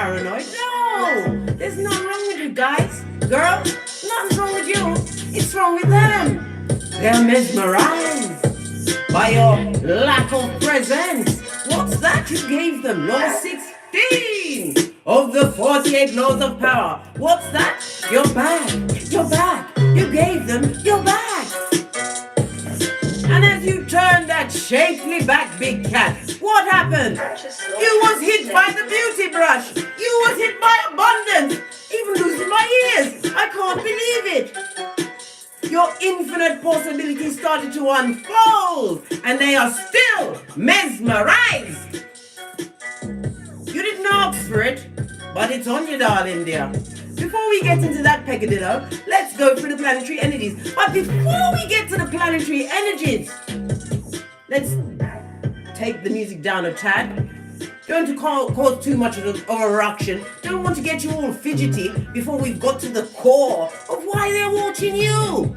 paranoid. No, there's nothing wrong with you guys. Girl, nothing's wrong with you. It's wrong with them. They're mesmerized by your lack of presence. What's that you gave them? Law 16 of the 48 laws of power. What's that? Your bag. Your bag. You gave them your bag. And as you turned that shapely back, big cat, what happened? You was hit by the beauty brush. You was hit by abundance. Even losing my ears. I can't believe it. Your infinite possibilities started to unfold, and they are still mesmerized. You didn't ask for it, but it's on you, darling dear. Before we get into that peccadillo, let's go through the planetary energies. But before we get to the planetary energies, let's take the music down a tad. Don't to cause too much of a ruction. Don't want to get you all fidgety before we've got to the core of why they're watching you.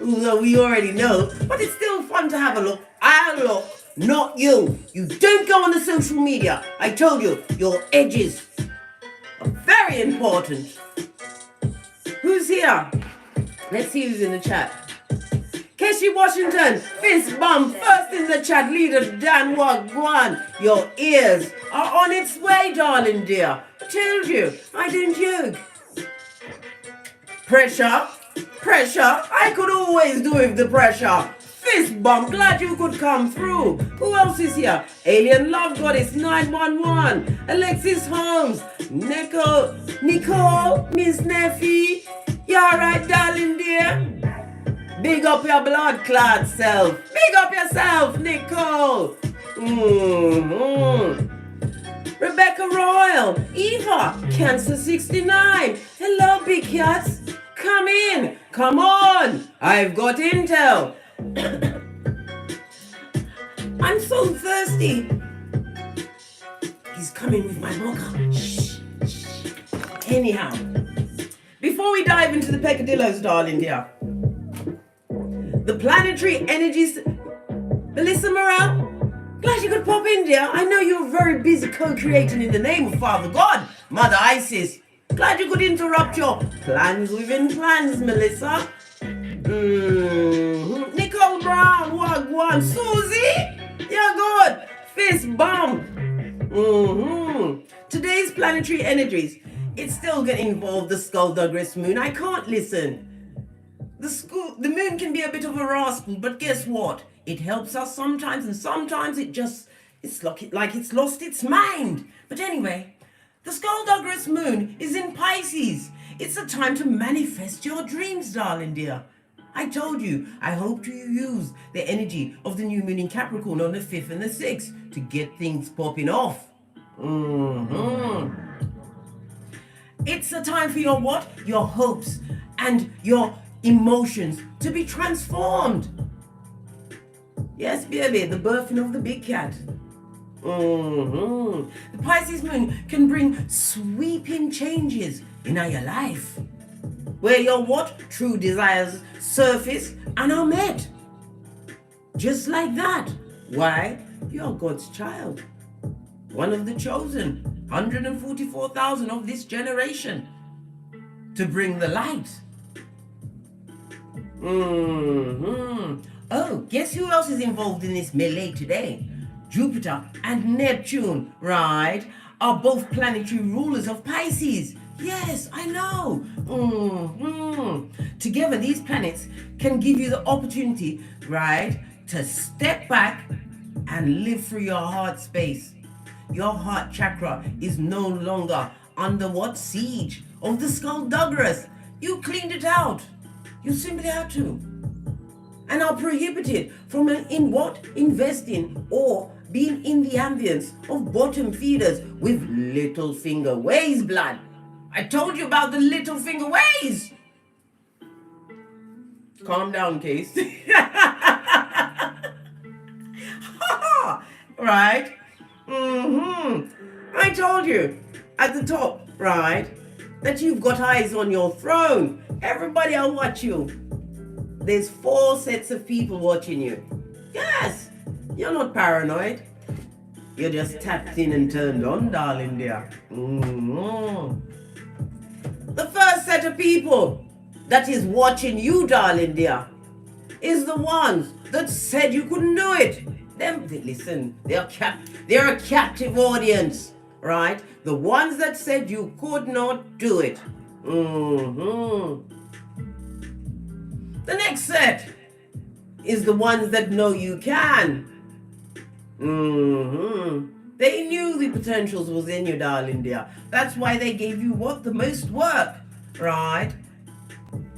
Although we already know, but it's still fun to have a look. I'll look, not you. You don't go on the social media. I told you, your edges are very important. Who's here? Let's see who's in the chat. Keshi Washington, fist bump, first in the chat, leader Dan Wagwan. Your ears are on its way, darling dear. Told you, I don't joke. Pressure, I could always do with the pressure. Fist bump, glad you could come through. Who else is here? Alien Love Goddess 911, Alexis Holmes, Nicole, Miss Neffy. You alright, darling dear? Big up your blood clad self. Big up yourself, Nicole. Rebecca Royal, Eva, Cancer 69. Hello, big cats. Come in. Come on. I've got intel. I'm so thirsty. He's coming with my mocha. Shh. Anyhow, before we dive into the peccadillos, darling dear, the planetary energies, Melissa Morale, glad you could pop in, dear. I know you're very busy co-creating in the name of Father God, Mother Isis. Glad you could interrupt your plans within plans, Melissa. Nicole Brown, Wagwan, Susie, you're good. Fist bump. Today's planetary energies, it's still going to involve the Skullduggerous moon. I can't listen. The moon can be a bit of a rascal, but guess what? It helps us sometimes, and sometimes it's like it's lost its mind. But anyway, the Skullduggerous moon is in Pisces. It's a time to manifest your dreams, darling dear. I told you, I hope you use the energy of the new moon in Capricorn on the 5th and the 6th to get things popping off. It's a time for your what? Your hopes and your emotions to be transformed. Yes, baby, the birthing of the big cat. The Pisces moon can bring sweeping changes in your life, where your what? True desires surface and are met. Just like that. Why? You're God's child. One of the chosen. 144,000 of this generation. To bring the light. Oh, guess who else is involved in this melee today? Jupiter and Neptune, right, are both planetary rulers of Pisces. Yes, I know. Together, these planets can give you the opportunity, right, to step back and live through your heart space. Your heart chakra is no longer under what? Siege of the Skullduggerous. You cleaned it out. You simply had to. And are prohibited from investing or being in the ambience of bottom feeders with little finger ways, blood. I told you about the little finger ways. Calm down, Case. Right? I told you at the top, right, that you've got eyes on your throne. Everybody will watch you. There's 4 sets of people watching you. Yes, you're not paranoid. You're just tapped in and turned on, darling dear. Mm-hmm. The first set of people that is watching you, darling dear, is the ones that said you couldn't do it. Listen, they're a captive audience, right? The ones that said you could not do it. Mm-hmm. The next set is the ones that know you can. Mm-hmm. They knew the potentials was in you, darling dear. That's why they gave you what? The most work, right?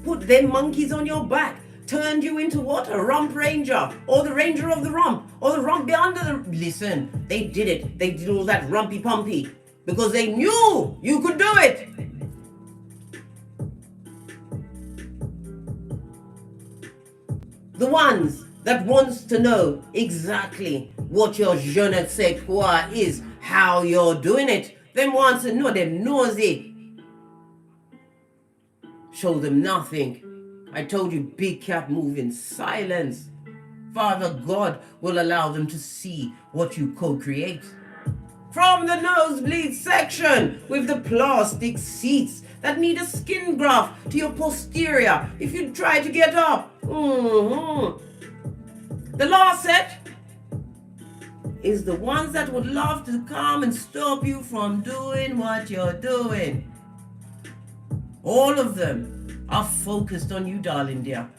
Put them monkeys on your back. Turned you into what? A rump ranger. Or the ranger of the rump. Or the rump under the... Listen, they did it. They did all that rumpy pumpy. Because they knew you could do it. The ones that wants to know exactly what your je ne sais quoi is, how you're doing it. Them wants to know, them nosy. Show them nothing. I told you, big cat move in silence. Father God will allow them to see what you co-create. From the nosebleed section with the plastic seats that need a skin graft to your posterior if you try to get up. Mm-hmm. The last set is the ones that would love to come and stop you from doing what you're doing. All of them are focused on you, darling dear.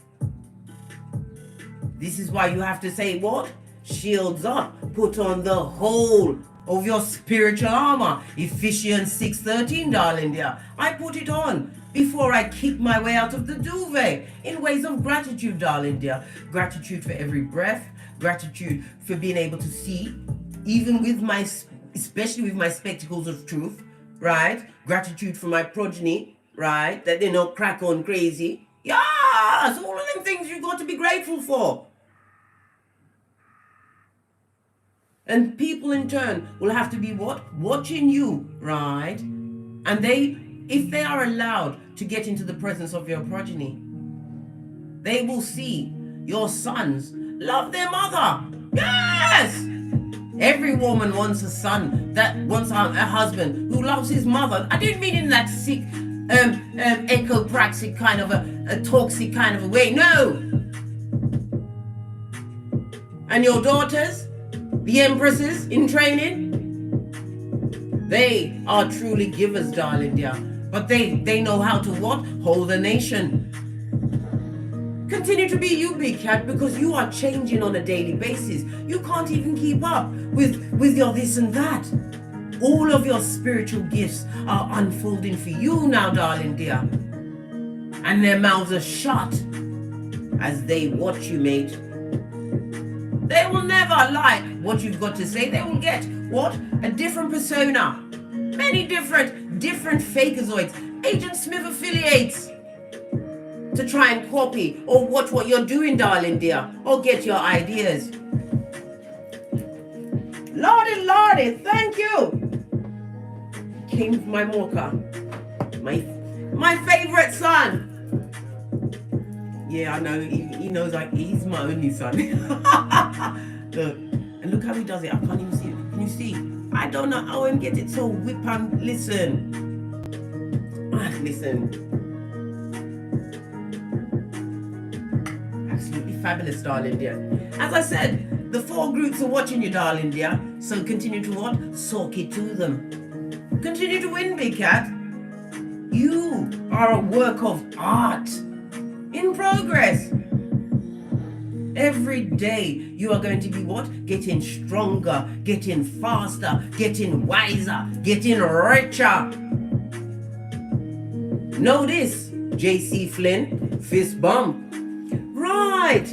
This is why you have to say what? Shields up. Put on the whole of your spiritual armor. Ephesians 6:13, darling dear. I put it on before I kick my way out of the duvet in ways of gratitude, darling dear. Gratitude for every breath. Gratitude for being able to see, even with especially with my spectacles of truth, right? Gratitude for my progeny, right? That they don't crack on crazy. Yes, all of them things you've got to be grateful for. And people in turn will have to be what? Watching you, right? And if they are allowed to get into the presence of your progeny, they will see your sons love their mother. Yes! Every woman wants a son that wants a husband who loves his mother. I didn't mean in that sick, echopraxic kind of a toxic kind of a way. No! And your daughters, the empresses in training, they are truly givers, darling dear. But they know how to what? Hold a nation. Continue to be you, big cat, because you are changing on a daily basis. You can't even keep up with your this and that. All of your spiritual gifts are unfolding for you now, darling dear. And their mouths are shut as they watch you, mate. They will never like what you've got to say. They will get what? A different persona. Many different fakeazoids, Agent Smith affiliates, to try and copy or watch what you're doing, darling dear, or get your ideas. Lordy, thank you. Came with my mocha. My favorite son. Yeah, I know, he knows like he's my only son. Look, and look how he does it. I can't even see it. Can you see? I don't know how him get it so whip and listen. Listen. Absolutely fabulous, darling dear. As I said, the 4 groups are watching you, darling dear. So continue to what? Soak it to them. Continue to win, big cat. You are a work of art in progress. Every day you are going to be what? Getting stronger, getting faster, getting wiser, getting richer. Know this, J.C. Flynn, fist bump. Right.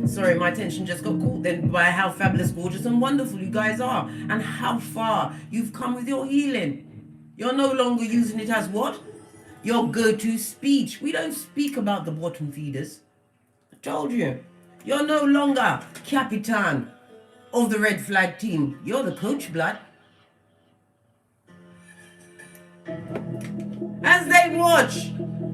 Sorry, my attention just got caught then by how fabulous, gorgeous and wonderful you guys are and how far you've come with your healing. You're no longer using it as what? Your go-to speech. We don't speak about the bottom feeders. I told you. You're no longer Capitan of the red flag team. You're the coach, blood. As they watch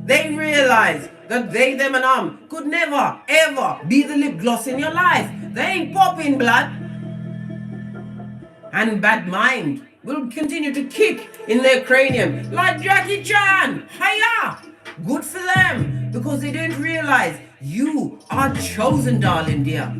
They realize that they, them, and could never, ever be the lip gloss in your life. They ain't popping blood. And bad mind will continue to kick in their cranium like Jackie Chan. Hiya! Good for them, because they don't realize you are chosen, darling dear.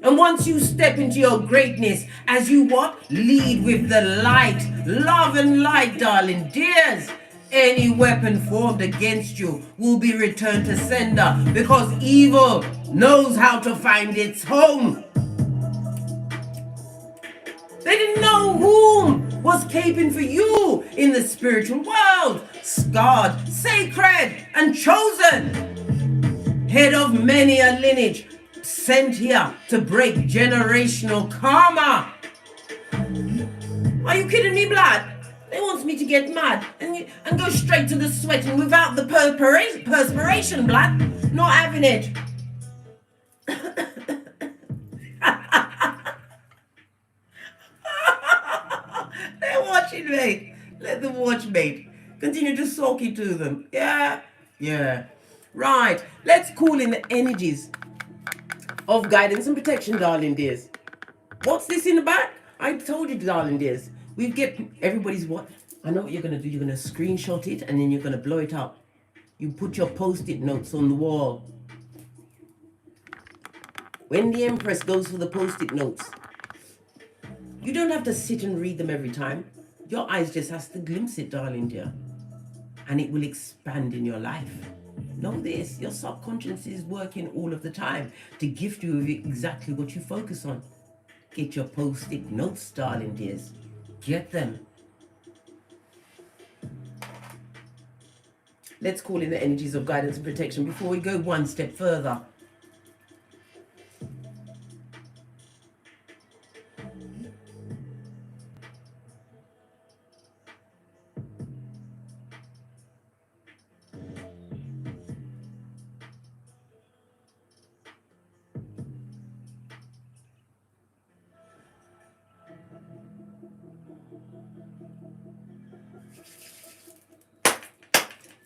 And once you step into your greatness, as you what? Lead with the light, love and light, darling dears. Any weapon formed against you will be returned to sender, because evil knows how to find its home. They didn't know whom was caping for you in the spiritual world. Scarred, sacred, and chosen. Head of many a lineage, sent here to break generational karma. Are you kidding me, blood? They want me to get mad and go straight to the sweating without the perspiration, blood. Not having it. They're watching, mate. Let them watch, mate. Continue to soak it to them. Yeah. Right. Let's call in the energies of guidance and protection, darling dears. What's this in the back? I told you, darling dears. We get everybody's what? I know what you're going to do. You're going to screenshot it and then you're going to blow it up. You put your post-it notes on the wall. When the Empress goes for the post-it notes, you don't have to sit and read them every time. Your eyes just has to glimpse it, darling dear. And it will expand in your life. Know this, your subconscious is working all of the time to gift you with exactly what you focus on. Get your post-it notes, darling dears. Get them. Let's call in the energies of guidance and protection before we go one step further.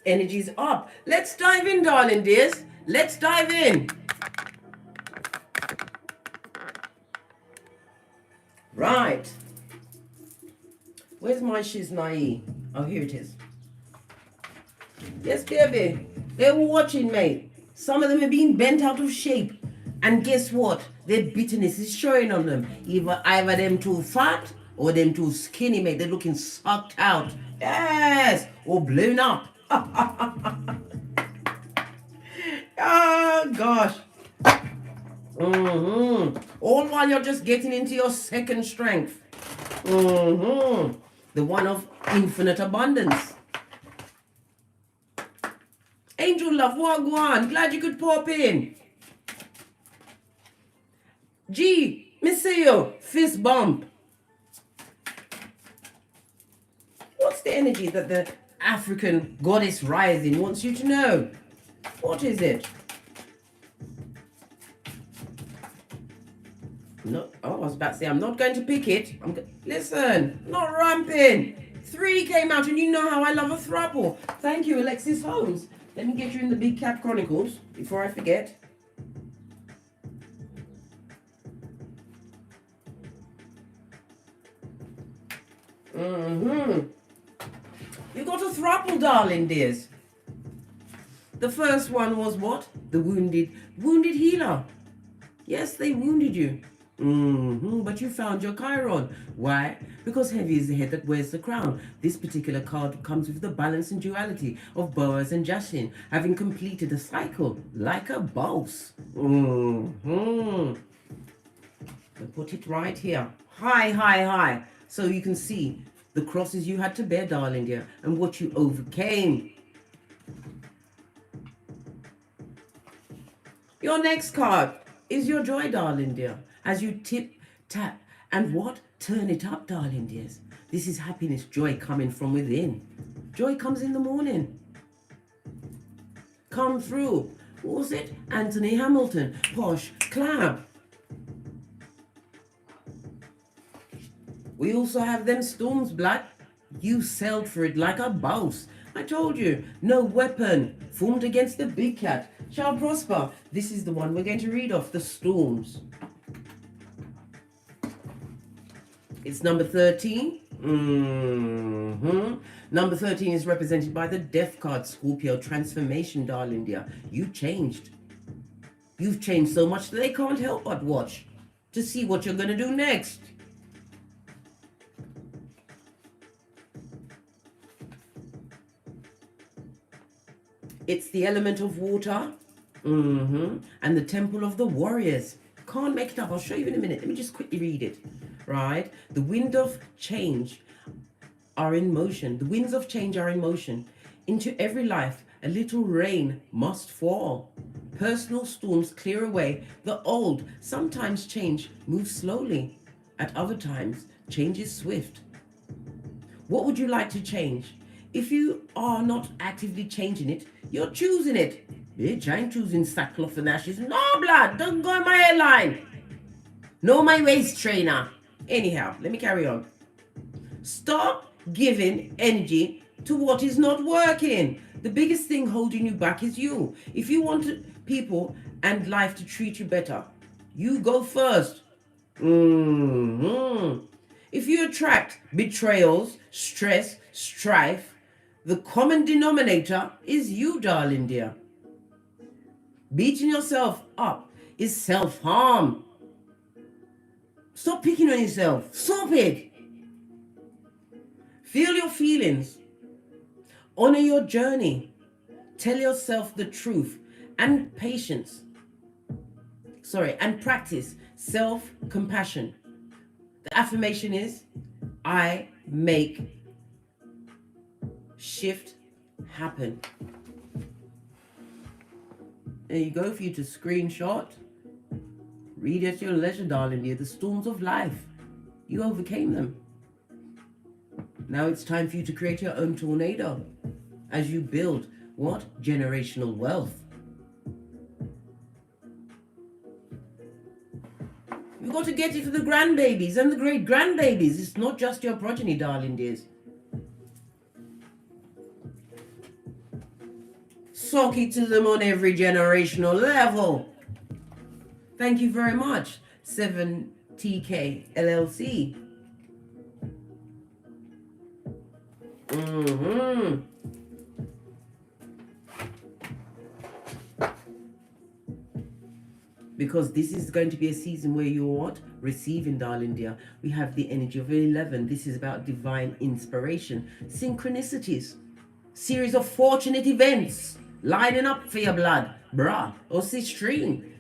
Energies up. Let's dive in, darling dears. Let's dive in. Right. Where's my shiznai? Oh, here it is. Yes, baby. They're watching, mate. Some of them are being bent out of shape. And guess what? Their bitterness is showing on them. Either them too fat or them too skinny, mate. They're looking sucked out. Yes. Or blown up. Oh, gosh. All while you're just getting into your second strength. The one of infinite abundance. Angel love, wagwan. Glad you could pop in. G, miss you. Fist bump. What's the energy that the African goddess rising wants you to know? What is it? No, oh, I was about to say, I'm not going to pick it. Listen, not ramping. 3 came out, and you know how I love a throuple. Thank you, Alexis Holmes. Let me get you in the Big Cat Chronicles before I forget. You got a throuple, darling dears. The first one was what? The wounded healer. Yes, they wounded you. But you found your Chiron. Why? Because heavy is the head that wears the crown. This particular card comes with the balance and duality of Boaz and Jashin, having completed a cycle like a boss. We'll put it right here. High. So you can see the crosses you had to bear, darling dear, and what you overcame. Your next card is your joy, darling dear. As you tip, tap, and what? Turn it up, darling dears. This is happiness, joy coming from within. Joy comes in the morning. Come through. What was it? Anthony Hamilton. Posh Clab. We also have them storms, blood. You sailed for it like a boss. I told you, no weapon formed against the big cat shall prosper. This is the one we're going to read off, the storms. It's number 13. Number 13 is represented by the Death card, Scorpio. Transformation, darling dear. You changed. You've changed so much that they can't help but watch to see what you're going to do next. It's the element of water. And the temple of the warriors. Can't make it up. I'll show you in a minute. Let me just quickly read it. Right? The wind of change are in motion. The winds of change are in motion. Into every life, a little rain must fall. Personal storms clear away the old. Sometimes change moves slowly. At other times, change is swift. What would you like to change? If you are not actively changing it, you're choosing it. Bitch, I ain't choosing sackcloth and ashes. No blood, don't go in my hairline. No my waist trainer. Anyhow, let me carry on. Stop giving energy to what is not working. The biggest thing holding you back is you. If you want people and life to treat you better, you go first. If you attract betrayals, stress, strife, the common denominator is you, darling dear. Beating yourself up is self-harm. Stop picking on yourself. Stop it. Feel your feelings. Honor your journey. Tell yourself the truth and patience. And practice self-compassion. The affirmation is, I make shift happen. There you go for you to screenshot. Read at your leisure, darling dear. The storms of life. You overcame them. Now it's time for you to create your own tornado as you build what? Generational wealth. You've got to get it for the grandbabies and the great-grandbabies. It's not just your progeny, darling dears. Sock it to them on every generational level. Thank you very much, 7TK LLC. Because this is going to be a season where you're what? Receiving, darling dear. We have the energy of 11. This is about divine inspiration. Synchronicities. Series of fortunate events. Lining up for your blood. Bruh. Or sistrine.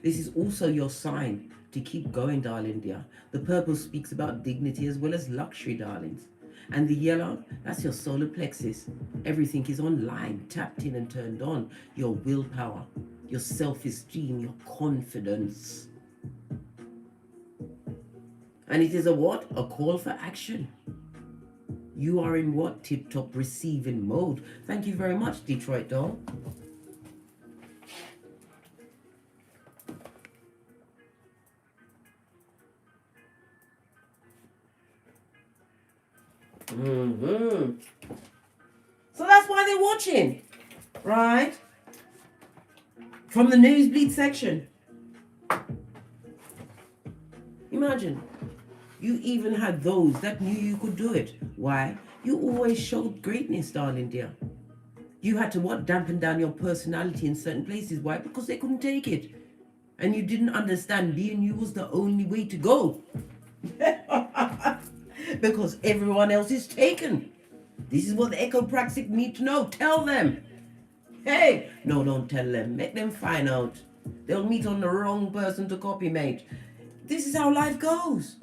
This is also your sign to keep going, darling dear. The purple speaks about dignity as well as luxury, darlings. And the yellow, that's your solar plexus. Everything is online, tapped in and turned on. Your willpower, your self-esteem, your confidence. And it is a what? A call for action. You are in what? Tip-top receiving mode. Thank you very much, Detroit doll. So that's why they're watching, right? From the nosebleed section. Imagine, you even had those that knew you could do it. Why? You always showed greatness, darling dear. You had to what? Dampen down your personality in certain places. Why? Because they couldn't take it. And you didn't understand being you was the only way to go. Because everyone else is taken. This is what the echopraxic need to know. Tell them. Hey, no, don't tell them. Make them find out. They'll meet on the wrong person to copy, mate. This is how life goes.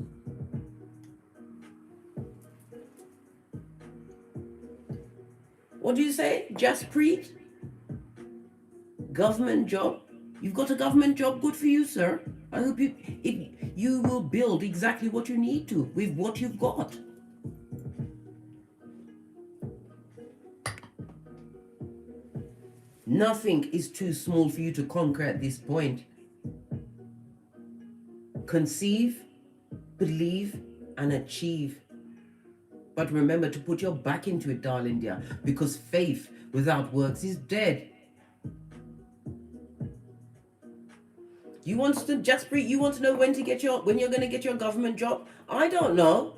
What do you say? Jasprit? Government job? You've got a government job. Good for you, sir. I hope you will build exactly what you need to with what you've got. Nothing is too small for you to conquer at this point. Conceive, believe, and achieve. But remember to put your back into it, darling dear, because faith without works is dead. You want to you want to know when you're going to get your government job? I don't know.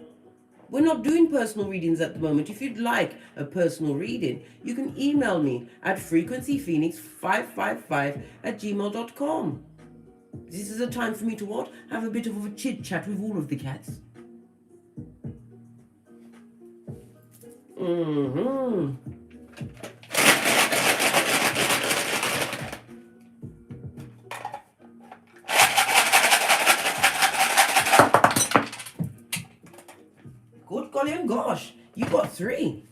We're not doing personal readings at the moment. If you'd like a personal reading, you can email me at frequencyphoenix555@gmail.com. This is a time for me to what? Have a bit of a chit chat with all of the cats. Good golly and gosh, you got 3.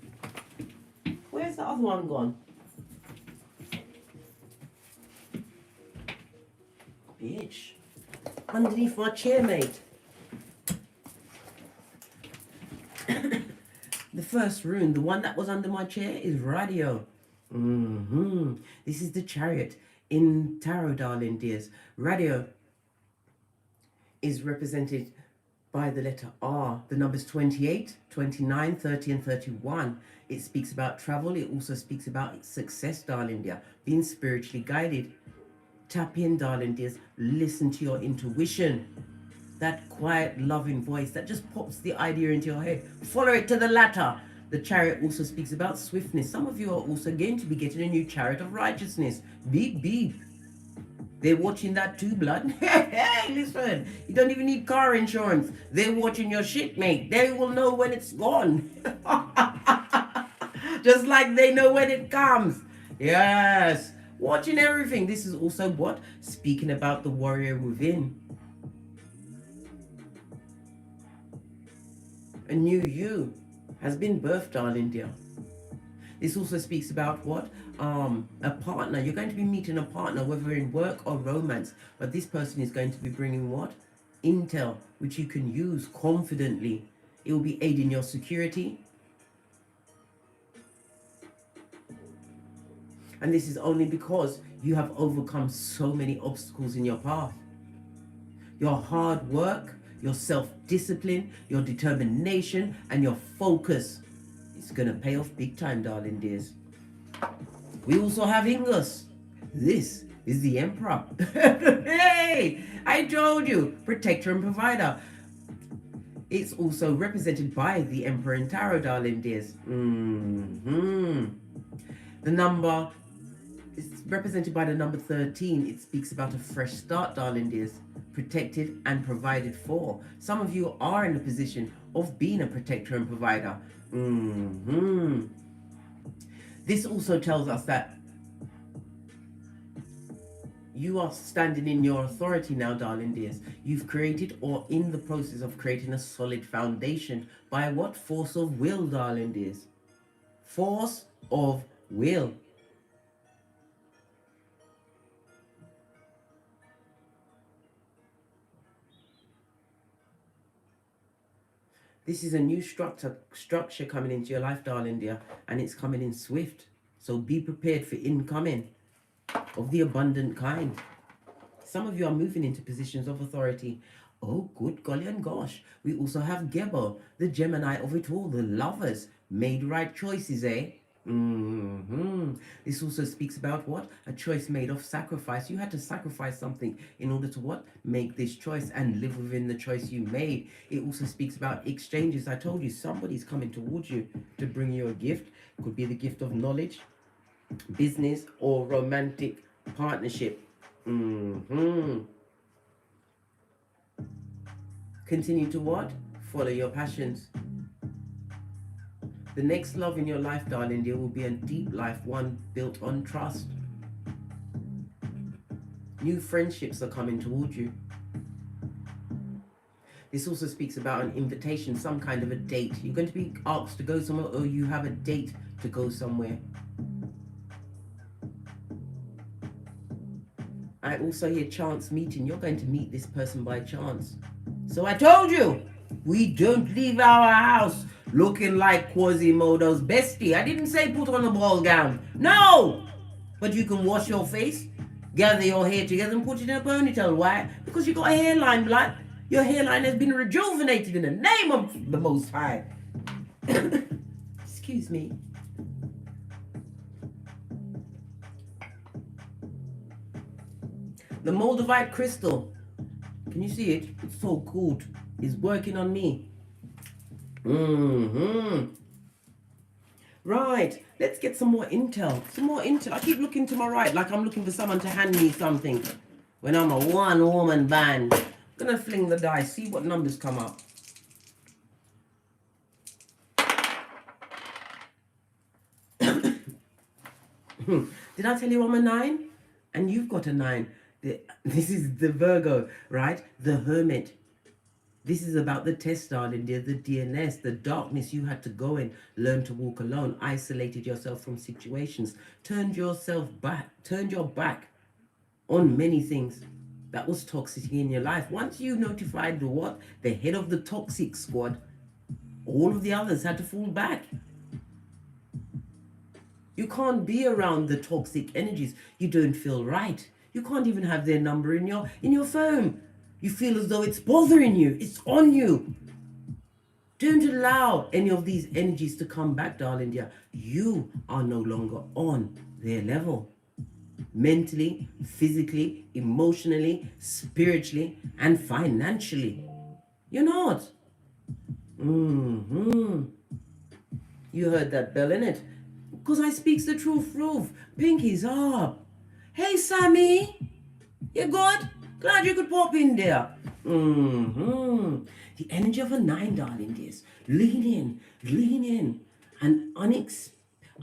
Where's the other one gone? Bitch. Underneath my chair, mate. The first rune, the one that was under my chair, is radio. This is the Chariot in tarot, darling dears. Radio is represented by the letter R, the numbers 28, 29, 30 and 31. It speaks about travel. It also speaks about success, darling dear, being spiritually guided. Tap in, darling dears. Listen to your intuition. That quiet, loving voice that just pops the idea into your head. Follow it to the latter. The Chariot also speaks about swiftness. Some of you are also going to be getting a new Chariot of righteousness. Beep, beep. They're watching that too, blood. Hey, listen. You don't even need car insurance. They're watching your shit, mate. They will know when it's gone. Just like they know when it comes. Yes. Watching everything. This is also what? Speaking about the warrior within. A new you has been birthed, darling dear. This also speaks about what? A partner. You're going to be meeting a partner, whether in work or romance. But this person is going to be bringing what? Intel, which you can use confidently. It will be aiding your security. And this is only because you have overcome so many obstacles in your path. Your hard work, your self-discipline, your determination, and your focus is going to pay off big time, darling dears. We also have Ingus. This is the Emperor. Hey, I told you, protector and provider. It's also represented by the Emperor in Tarot, darling dears. The number is represented by the number 13. It speaks about a fresh start, darling dears. Protected and provided for. Some of you are in a position of being a protector and provider. This also tells us that you are standing in your authority now, darling dears. You've created or in the process of creating a solid foundation by what? Force of will, darling dears. Force of will. This is a new structure coming into your life, darling dear, and it's coming in swift. So be prepared for incoming of the abundant kind. Some of you are moving into positions of authority. Oh, good golly and gosh. We also have Gebo, the Gemini of it all, the lovers. Made right choices, eh? This also speaks about what? A choice made of sacrifice. You had to sacrifice something in order to what? Make this choice and live within the choice you made. It also speaks about exchanges. I told you somebody's coming towards you to bring you a gift. Could be the gift of knowledge, business, or romantic partnership. Continue to what? Follow your passions. The next love in your life, darling dear, will be a deep life, one built on trust. New friendships are coming towards you. This also speaks about an invitation, some kind of a date. You're going to be asked to go somewhere, or you have a date to go somewhere. I also hear chance meeting. You're going to meet this person by chance. So I told you, we don't leave our house looking like Quasimodo's bestie. I didn't say put on a ball gown. No! But you can wash your face, gather your hair together and put it in a ponytail. Why? Because you got a hairline, blood. Your hairline has been rejuvenated in the name of the Most High. Excuse me. The Moldavite crystal. Can you see it? It's so good. It's working on me. Right. Let's get some more intel. Some more intel. I keep looking to my right like I'm looking for someone to hand me something. When I'm a one-woman band. I'm gonna fling the dice. See what numbers come up. Did I tell you I'm a 9? And you've got a 9. This is the Virgo, right? The Hermit. This is about the test, darling dear, the DNS, the darkness you had to go in, learn to walk alone, isolated yourself from situations, turned your back on many things that was toxic in your life. Once you notified the head of the toxic squad, all of the others had to fall back. You can't be around the toxic energies. You don't feel right. You can't even have their number in your phone. You feel as though it's bothering you. It's on you. Don't allow any of these energies to come back, darling dear. You are no longer on their level. Mentally, physically, emotionally, spiritually, and financially. You're not. You heard that bell, innit? Because I speaks the truth, Roof. Pinky's up. Hey, Sammy. You good? Glad you could pop in there. The energy of a 9, darling dears. Lean in. An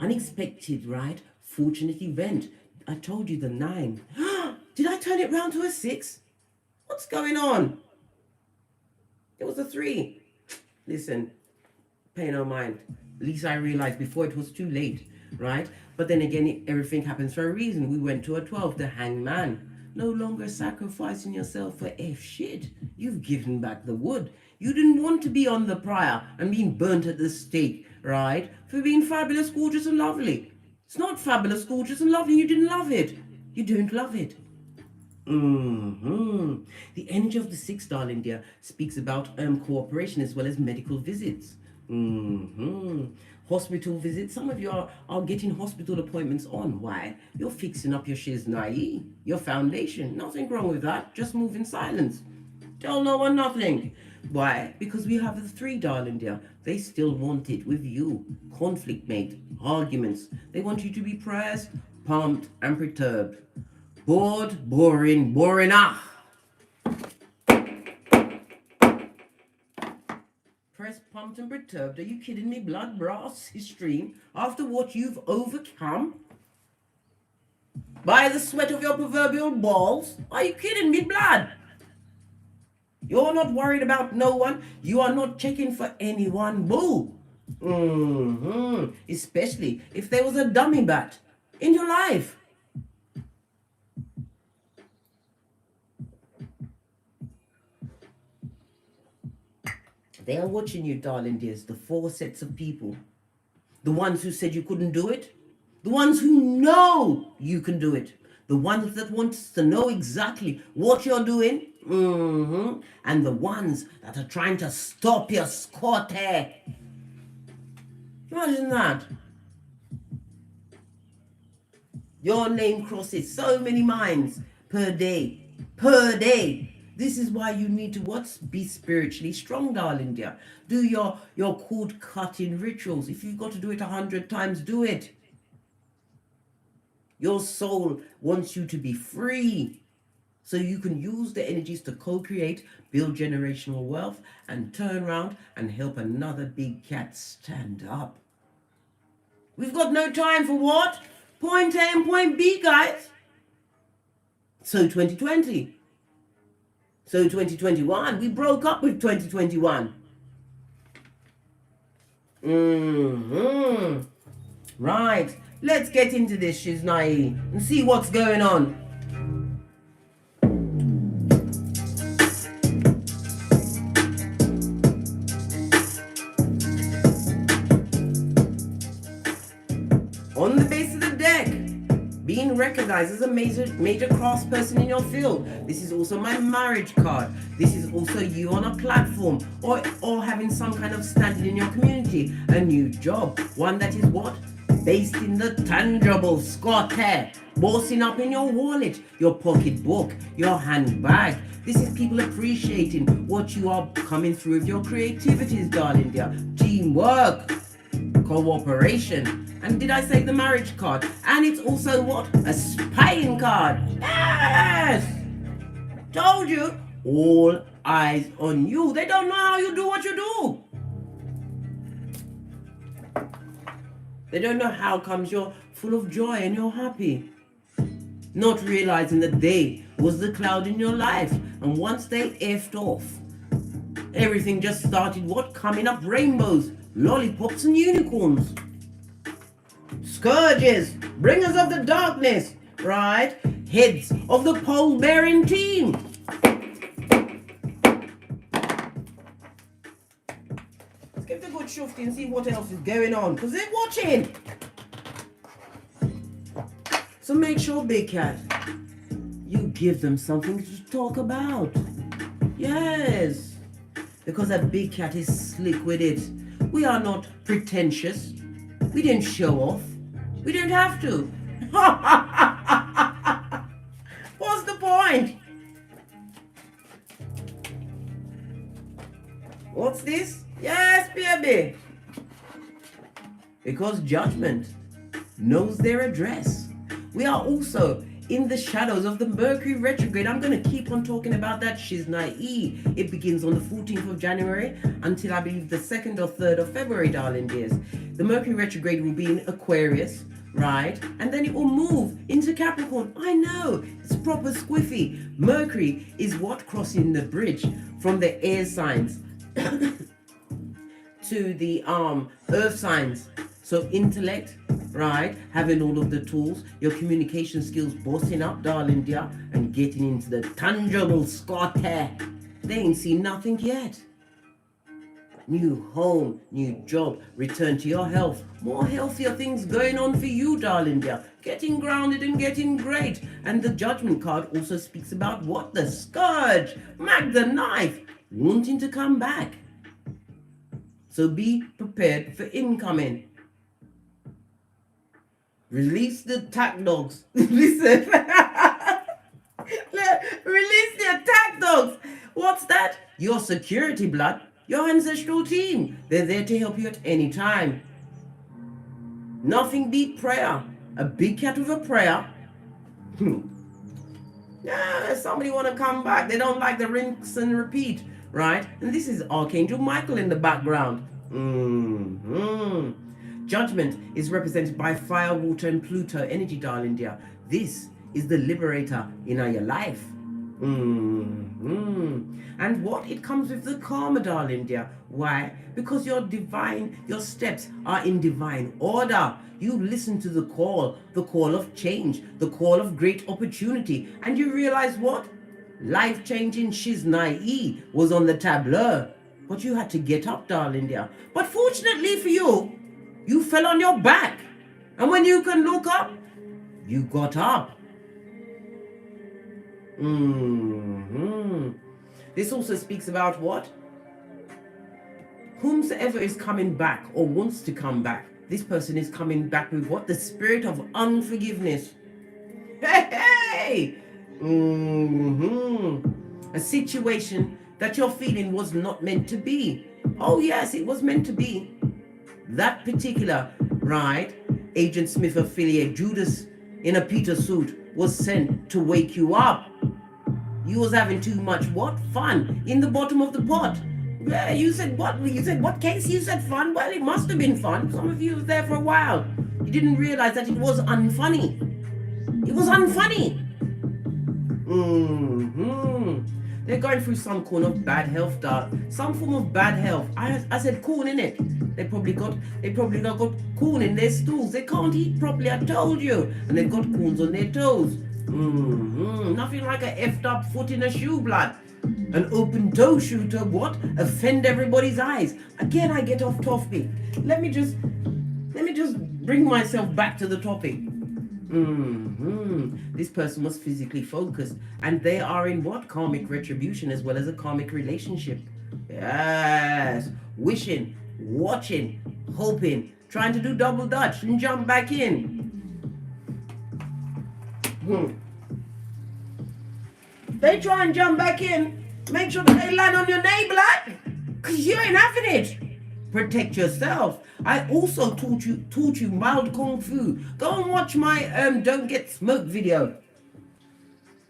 unexpected, right? Fortunate event. I told you the 9. Did I turn it round to a 6? What's going on? It was a 3. Listen, pay no mind. At least I realized before it was too late, right? But then again, everything happens for a reason. We went to a 12, the hangman. No longer sacrificing yourself for F shit. You've given back the wood. You didn't want to be on the pyre and being burnt at the stake, right? For being fabulous, gorgeous, and lovely. It's not fabulous, gorgeous, and lovely. You didn't love it. You don't love it. The energy of the 6, darling dear, speaks about cooperation as well as medical visits. Hospital visits. Some of you are getting hospital appointments on. Why? You're fixing up your shiznai, your foundation. Nothing wrong with that. Just move in silence. Tell no one nothing. Why? Because we have the 3, darling dear. They still want it with you. Conflict, mate. Arguments. They want you to be pressed, pumped, and perturbed. Bored, boring, Pressed, pumped, and perturbed. Are you kidding me? Blood, brass, history. After what you've overcome? By the sweat of your proverbial balls? Are you kidding me, blood? You're not worried about no one. You are not checking for anyone. Boo. Especially if there was a dummy bat in your life. They are watching you, darling dears, the 4 sets of people. The ones who said you couldn't do it. The ones who know you can do it. The ones that want to know exactly what you're doing. And the ones that are trying to stop your squatte. Imagine that. Your name crosses so many minds per day. Per day. This is why you need to be spiritually strong, darling dear. Do your cord cutting rituals. If you've got to do it 100 times, do it. Your soul wants you to be free. So you can use the energies to co-create, build generational wealth, and turn around and help another big cat stand up. We've got no time for what? Point A and point B, guys. So 2020. So 2021, we broke up with 2021. Right, let's get into this, Shiznai, and see what's going on. On the base of the deck, being recognized as a major craftsperson in your field. This is also my marriage card. This is also you on a platform or having some kind of standing in your community. A new job, one that is what? Based in the tangible, squatter, bossing up in your wallet, your pocketbook, your handbag. This is people appreciating what you are coming through with your creativities, darling dear. Teamwork, cooperation. And did I say the marriage card? And it's also what? A spying card. Yes! Told you. All eyes on you. They don't know how you do what you do. They don't know how comes you're full of joy and you're happy. Not realizing that they was the cloud in your life. And once they effed off, everything just started what? Coming up rainbows, lollipops and unicorns. Scourges, bringers of the darkness, right? Heads of the pole-bearing team. Let's give the good shufty and see what else is going on, because they're watching. So make sure, Big Cat, you give them something to talk about. Yes, because that Big Cat is slick with it. We are not pretentious. We didn't show off. We didn't have to. What's the point? What's this? Yes, baby. Because judgment knows their address. We are also in the shadows of the Mercury retrograde. I'm going to keep on talking about that shiznai. It begins on the 14th of January until I believe the 2nd or 3rd of February, darling dears. The Mercury retrograde will be in Aquarius, right? And then it will move into Capricorn. I know, it's proper squiffy. Mercury is what? Crossing the bridge from the air signs to the earth signs. So intellect, right? Having all of the tools, your communication skills bossing up, darling dear, and getting into the tangible squatter. They ain't seen nothing yet. New home, new job, return to your health. More healthier things going on for you, darling dear. Getting grounded and getting great. And the judgment card also speaks about what? The scourge, the knife, wanting to come back. So be prepared for incoming. Release the attack dogs. Listen. Release the attack dogs. What's that? Your security blood. Your ancestral team. They're there to help you at any time. Nothing beat prayer. A big cat with a prayer. Yeah, somebody want to come back. They don't like the rinse and repeat, right? And this is Archangel Michael in the background. Judgment is represented by fire, water, and Pluto energy, darling dear. This is the liberator in your life. And what? It comes with the karma, darling dear. Why? Because your steps are in divine order. You listen to the call of change, the call of great opportunity. And you realize what? Life-changing shiznai was on the tableau. But you had to get up, darling dear. But fortunately for you, you fell on your back. And when you can look up, you got up. This also speaks about what? Whomsoever is coming back or wants to come back, this person is coming back with what? The spirit of unforgiveness. Hey! A situation that you're feeling was not meant to be. Oh yes, it was meant to be. That particular, right, Agent Smith affiliate, Judas in a Peter suit, was sent to wake you up. You was having too much what? Fun in the bottom of the pot. Yeah, you said what? You said what case? You said fun? Well, it must have been fun. Some of you was there for a while. You didn't realize that it was unfunny. It was unfunny. They're going through some form of bad health, some form of bad health. I said corn in it. They probably got corn in their stools. They can't eat properly, I told you. And they've got corns on their toes. Nothing like a effed up foot in a shoe, blood. An open toe shoe to what? Offend everybody's eyes. Again, I get off topic. Let me just bring myself back to the topic. This person was physically focused, and they are in what? Karmic retribution as well as a karmic relationship. Yes, wishing, watching, hoping, trying to do double dutch and jump back in. They try and jump back in, make sure that they land on your neighbor, because you ain't having it. Protect yourself. I also taught you mild kung fu. Go and watch my don't get smoked video.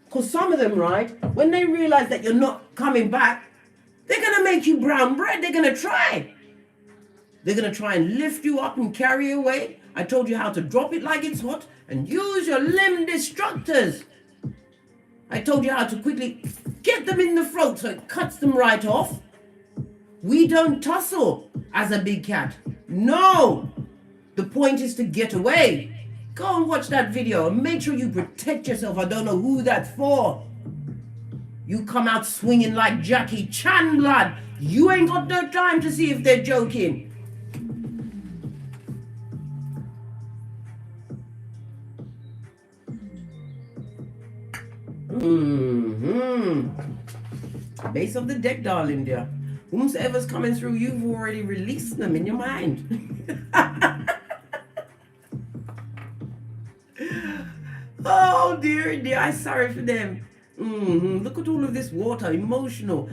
Because some of them, right, when they realize that you're not coming back, they're going to make you brown bread. They're going to try. They're going to try and lift you up and carry you away. I told you how to drop it like it's hot and use your limb destructors. I told you how to quickly get them in the throat so it cuts them right off. We don't tussle as a big cat. No. The point is to get away. Go and watch that video and make sure you protect yourself. I don't know who that's for. You come out swinging like Jackie Chan, blood. You ain't got no time to see if they're joking. Base of the deck, darling dear. Whomsoever's coming through, you've already released them in your mind. Oh dear, dear, I'm sorry for them. Look at all of this water, emotional.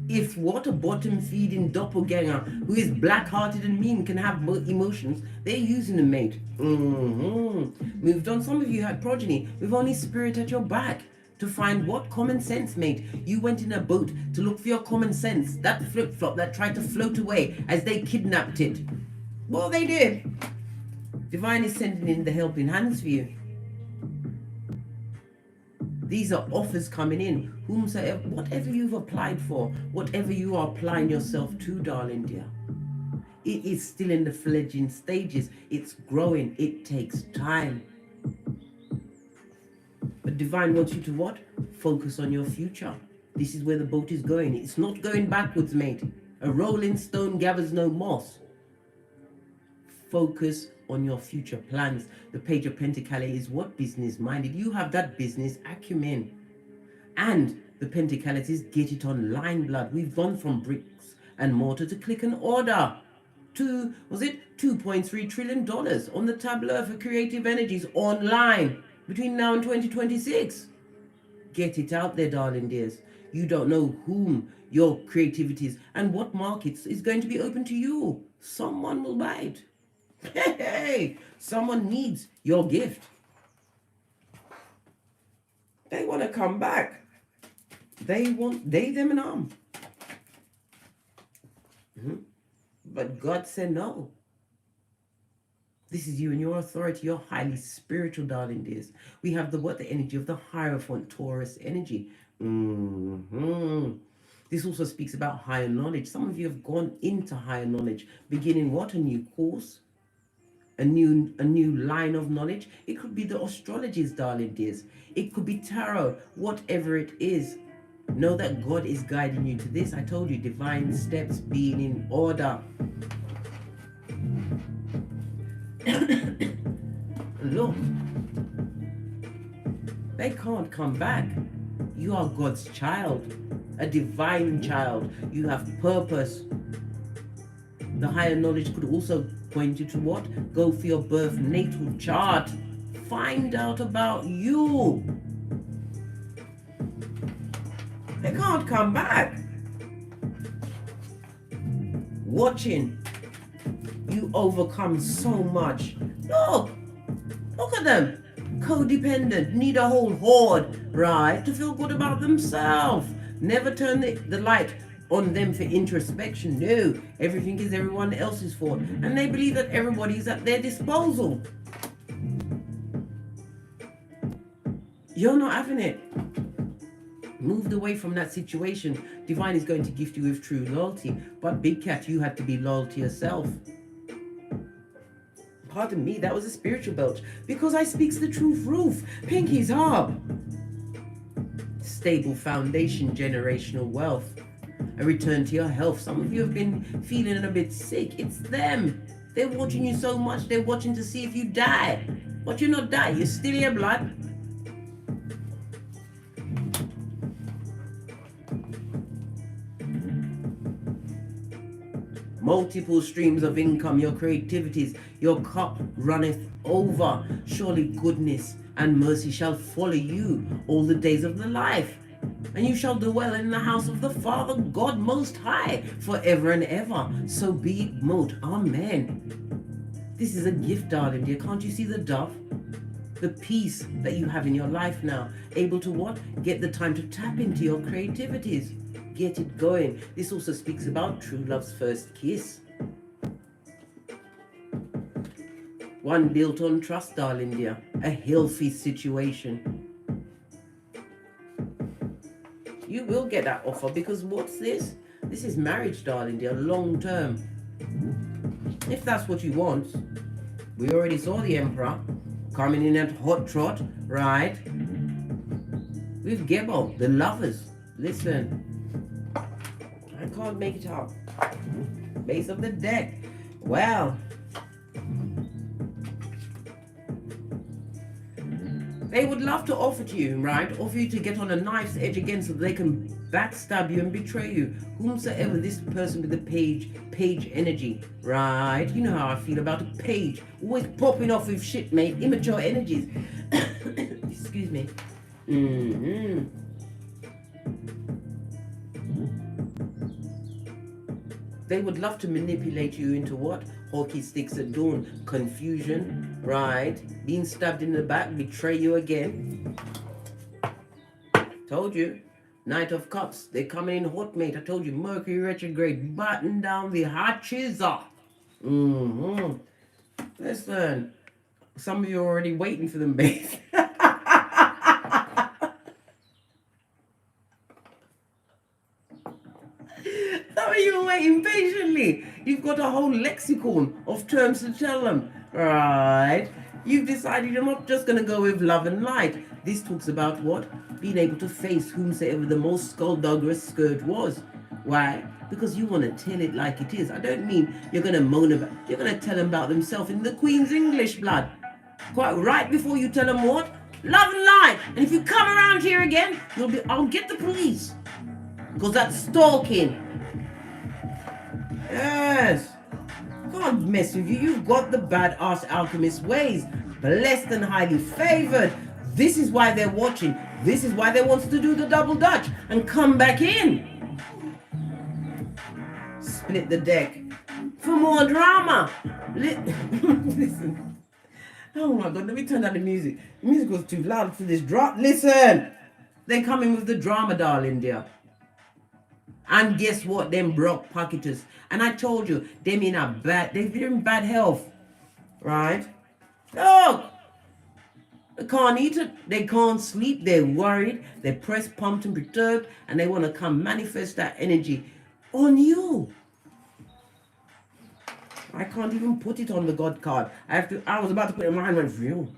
If water bottom feeding doppelganger who is black-hearted and mean can have emotions, they're using a mate. Moved on. Some of you had progeny with only spirit at your back. To find what? Common sense, mate. You went in a boat to look for your common sense. That flip-flop that tried to float away as they kidnapped it. Well, they did. Divine is sending in the helping hands for you. These are offers coming in. Whomsoever, whatever you've applied for, whatever you are applying yourself to, darling dear, it is still in the fledgling stages. It's growing. It takes time. But Divine wants you to what? Focus on your future. This is where the boat is going. It's not going backwards, mate. A rolling stone gathers no moss. Focus on your future plans. The Page of Pentacles is what? Business minded. You have that business acumen. And the Pentacles is get it online, blood. We've gone from bricks and mortar to click and order. To, was it $2.3 trillion on the tableau for creative energies online between now and 2026. Get it out there, darling dears. You don't know whom your creativity is and what markets is going to be open to you. Someone will buy it. Hey, someone needs your gift. They want to come back. They, them, and arm. But God said no. This is you and your authority. You're highly spiritual, darling dears. We have the energy of the Hierophant, Taurus energy. This also speaks about higher knowledge. Some of you have gone into higher knowledge, beginning what? A new course, a new line of knowledge. It could be the astrologies, darling dears. It could be tarot, whatever it is. Know that God is guiding you to this. I told you, divine steps being in order. Look, they can't come back. You are God's child, a divine child. You have purpose. The higher knowledge could also point you to what? Go for your birth natal chart. Find out about you. They can't come back. Watching you overcome so much. Look at them. Codependent, need a whole horde, right, to feel good about themselves. Never turn the light on them for introspection. No, everything is everyone else's fault. And they believe that everybody is at their disposal. You're not having it. Moved away from that situation. Divine is going to gift you with true loyalty. But Big Cat, you had to be loyal to yourself. Pardon me, that was a spiritual belch. Because I speaks the truth, roof. Pinky's up. Stable foundation, generational wealth. A return to your health. Some of you have been feeling a bit sick. It's them. They're watching you so much. They're watching to see if you die. But you not die, you're still here, blood. Multiple streams of income, your creativities, your cup runneth over. Surely goodness and mercy shall follow you all the days of the life. And you shall dwell in the house of the Father God Most High forever and ever. So be it mote. Amen. This is a gift, darling dear. Can't you see the dove? The peace that you have in your life now. Able to what? Get the time to tap into your creativities. Get it going. This also speaks about true love's first kiss. One built on trust, darling dear. A healthy situation. You will get that offer because what's this? This is marriage, darling dear, long term. If that's what you want. We already saw the Emperor coming in at hot trot, right? With Gebo, the lovers. Listen. I can't make it up. Base of the deck. Well, they would love to offer to you, right? Offer you to get on a knife's edge again so they can backstab you and betray you. Whomsoever this person with the page energy, right? You know how I feel about a page. Always popping off with shit, mate. Immature energies. Excuse me. They would love to manipulate you into what? Hockey sticks at dawn. Confusion, right? Being stabbed in the back, betray you again. Told you. Knight of Cups. They're coming in hot, mate. I told you. Mercury retrograde. Batten down the hatches. Listen. Some of you are already waiting for them, babe. Some of you are waiting patiently. You've got a whole lexicon of terms to tell them. Right? You've decided you're not just going to go with love and light. This talks about what? Being able to face whomsoever the most skullduggerous scourge was. Why? Because you want to tell it like it is. I don't mean you're going to moan about. You're going to tell them about themselves in the Queen's English, blood. Quite right before you tell them what? Love and light. And if you come around here again, I'll get the police. Because that's stalking. Yes. Can't mess with you. You've got the badass alchemist ways. Blessed and highly favored. This is why they're watching. This is why they want to do the double dutch and come back in. Split the deck. For more drama. Listen. Oh my God, let me turn down the music. The music was too loud for this drop. Listen. They come in with the drama, darling dear. And guess what? Them broke pocketers. And I told you, they're in bad health. Right? Look! They can't eat it. They can't sleep. They're worried. They're pressed, pumped, and perturbed. And they want to come manifest that energy on you. I can't even put it on the God card. I was about to put it in mine, went for you.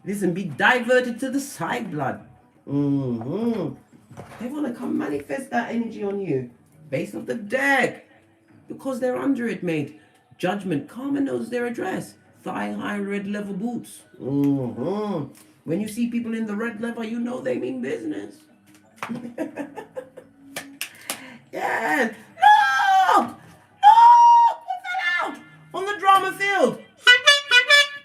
Listen, be diverted to the side, blood. They want to come manifest that energy on you. Base of the deck. Because they're under it, mate. Judgment. Karma knows their address. Thigh-high red leather boots. When you see people in the red leather, you know they mean business. Yes. Look! Look! What fell out? On the drama field.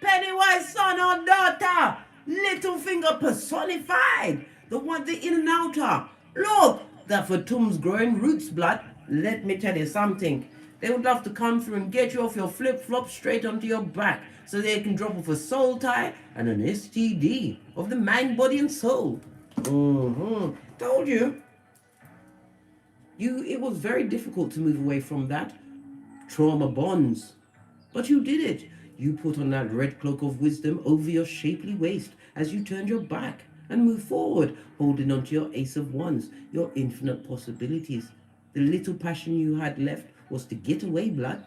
Pennywise son or daughter. Little finger personified. The one, the in and outer. Look, that for Tom's growing roots, blood. Let me tell you something. They would love to come through and get you off your flip-flop straight onto your back so they can drop off a soul tie and an STD of the mind, body, and soul. Told you. It was very difficult to move away from that. Trauma bonds. But you did it. You put on that red cloak of wisdom over your shapely waist as you turned your back and moved forward, holding onto your ace of wands, your infinite possibilities. The little passion you had left was to get away, blood.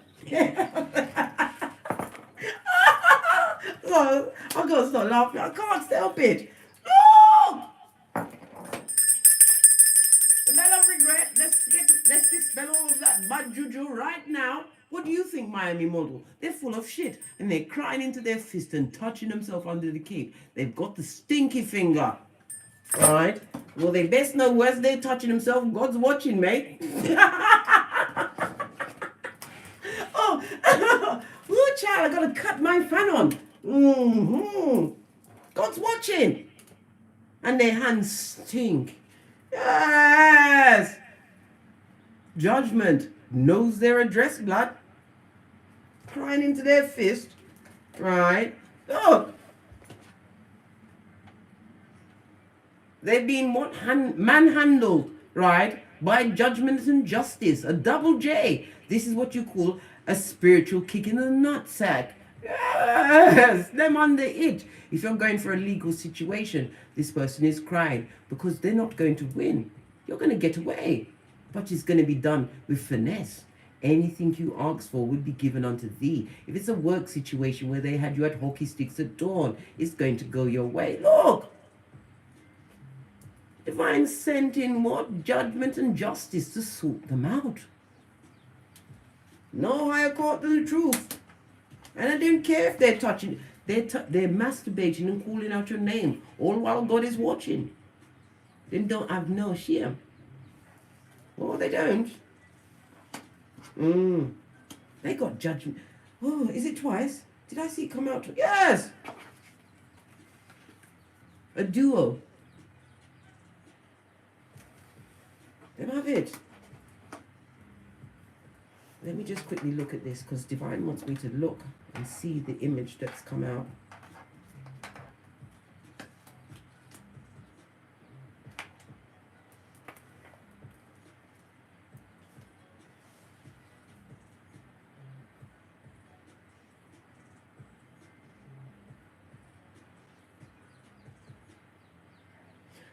Oh, I gotta stop laughing. I can't help it. Look! The bell of regret. Let's dispel all of that bad juju right now. What do you think, Miami model? They're full of shit and they're crying into their fist and touching themselves under the cape. They've got the stinky finger. Alright? Well, they best know where's they touching themselves. God's watching, mate. Oh, ooh, child, I gotta cut my fan on. God's watching. And their hands stink. Yes. Judgment knows their address, blood. Crying into their fist. Right? Oh. They've been manhandled, right? By judgment and justice. A double J. This is what you call a spiritual kick in the nutsack. Yes, them under it. If you're going for a legal situation, this person is crying because they're not going to win. You're going to get away, but it's going to be done with finesse. Anything you ask for will be given unto thee. If it's a work situation where they had you at hockey sticks at dawn, it's going to go your way. Look, divine sent in what? Judgment and justice to sort them out. No higher court than the truth. And I don't care if they're touching, they're masturbating and calling out your name, all while God is watching. They don't have no shame. Oh, they don't. They got judgment. Oh, is it twice? Did I see it come out? Yes! A duo. Them have it. Let me just quickly look at this because Divine wants me to look and see the image that's come out.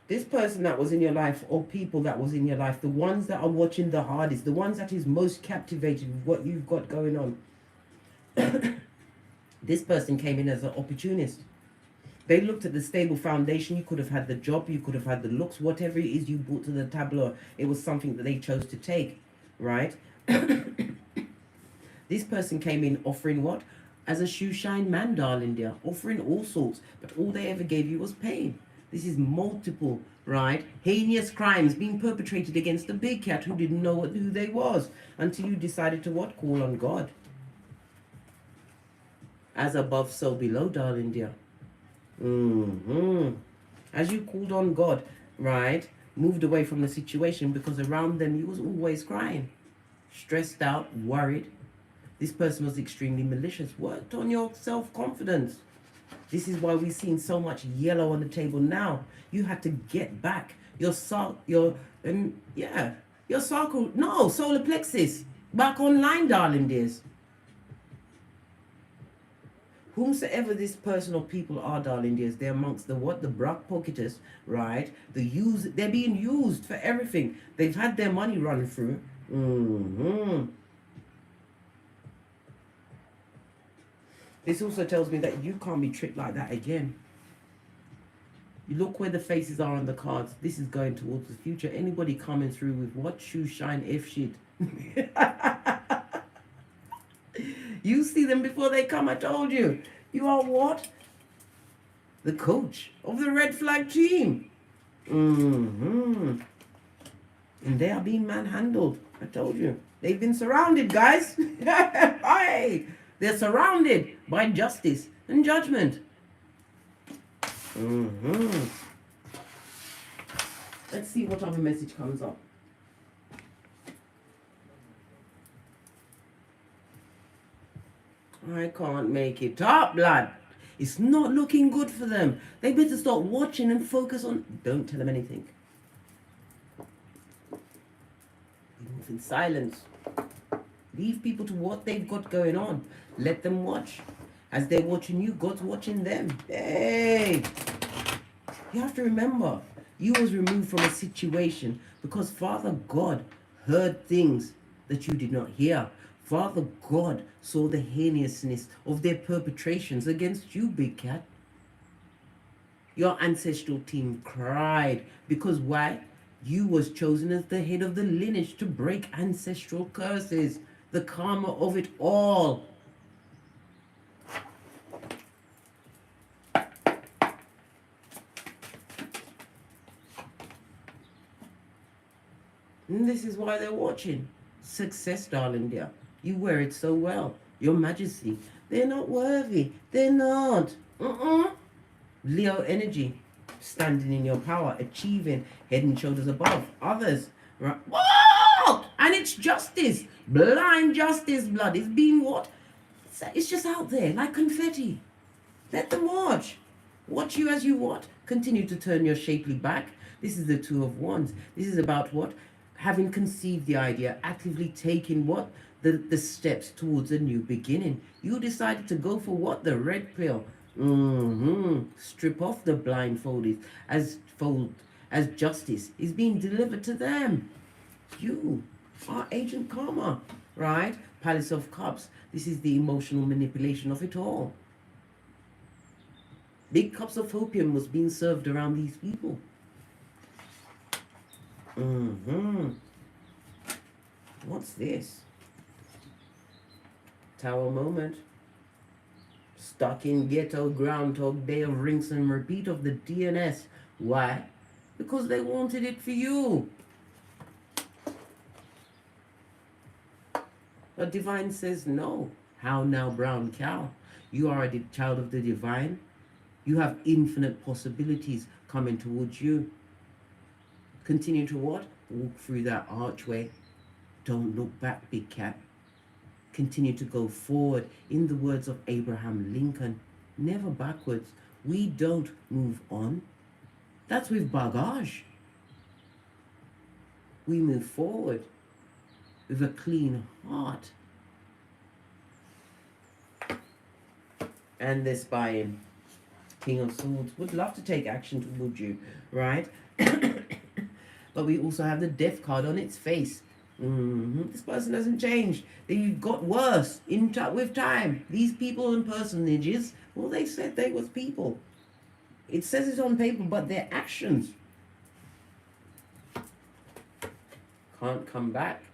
This person that was in your life, or people that was in your life, the ones that are watching the hardest, the ones that is most captivated with what you've got going on. This person came in as an opportunist. They looked at the stable foundation. You could have had the job, you could have had the looks, whatever it is you brought to the tableau. It was something that they chose to take, right? This person came in offering what? As a shoe shine man, darling dear, offering all sorts, but all they ever gave you was pain. This is multiple, right? Heinous crimes being perpetrated against a big cat who didn't know who they was until you decided to what? Call on God. As above, so below, darling dear. As you called on God, right? Moved away from the situation because around them you was always crying. Stressed out, worried. This person was extremely malicious. Worked on your self-confidence. This is why we've seen so much yellow on the table now. You had to get back your solar plexus back online, darling dears. Whomsoever this person or people are, darling dears, they're amongst the what? The Brock pocketers, right? They're being used for everything. They've had their money run through. This also tells me that you can't be tricked like that again. You look where the faces are on the cards. This is going towards the future. Anybody coming through with what? Shoe shine if shit. You see them before they come, I told you. You are what? The coach of the red flag team. And they are being manhandled. I told you. They've been surrounded, guys. Hey. They're surrounded by justice and judgment. Let's see what other message comes up. I can't make it up, blood. It's not looking good for them. They better start watching and focus on... Don't tell them anything. Move in silence. Leave people to what they've got going on. Let them watch. As they're watching you, God's watching them. Hey! You have to remember, you was removed from a situation because Father God heard things that you did not hear. Father God saw the heinousness of their perpetrations against you, big cat. Your ancestral team cried because why? You was chosen as the head of the lineage to break ancestral curses. the karma of it all. And this is why they're watching. Success, darling dear. You wear it so well. Your Majesty. They're not worthy. They're not. Leo energy. Standing in your power. Achieving. Head and shoulders above others. Right? Whoa! And it's justice. Blind justice, blood. It's being what? It's just out there like confetti. Let them watch. Watch you as you what? Continue to turn your shapely back. This is the Two of Wands. This is about what? Having conceived the idea, actively taking what? The steps towards a new beginning. You decided to go for what? The red pill. Strip off the blindfolded as justice is being delivered to them. You are Agent Karma, right? Palace of Cups. This is the emotional manipulation of it all. Big cups of opium was being served around these people. What's this? Tower moment. Stuck in ghetto groundhog day of rinse and repeat of the DNS. Why? Because they wanted it for you. But divine says no. How now, brown cow? You are a child of the divine. You have infinite possibilities coming towards you. Continue to what? Walk through that archway. Don't look back, big cat. Continue to go forward. In the words of Abraham Lincoln, never backwards. We don't move on. That's with bagage. We move forward with a clean heart. And this buying. King of Swords would love to take action towards you, right? But we also have the Death card on its face. This person hasn't changed. They got worse with time. These people and personages, well, they said they was people. It says it on paper, but their actions can't come back.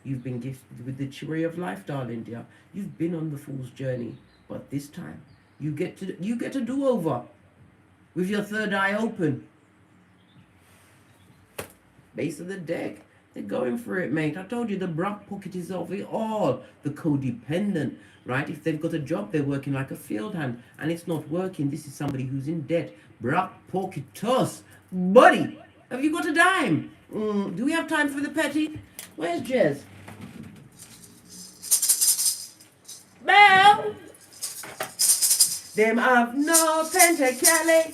You've been gifted with the cherry of life, darling dear. You've been on the fool's journey, but this time you get a do-over with your third eye open. Base of the deck. They're going for it, mate. I told you the brock pocket is of it all. The codependent, right? If they've got a job, they're working like a field hand and it's not working. This is somebody who's in debt. Brock pocketus. Buddy, have you got a dime? Do we have time for the petty? Where's Jez? Bell! Them have no pentacale.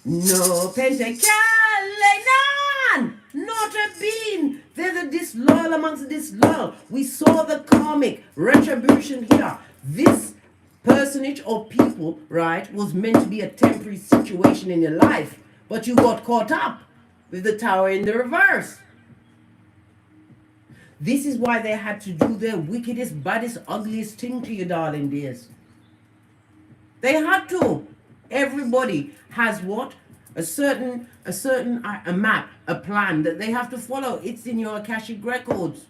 No pentacale, none! Not a bean! They're the disloyal amongst the disloyal. We saw the karmic retribution here. This personage or people, right, was meant to be a temporary situation in your life. But you got caught up with the tower in the reverse. This is why they had to do their wickedest, baddest, ugliest thing to you, darling dears. They had to. Everybody has what? A certain map, a plan that they have to follow. It's in your Akashic records.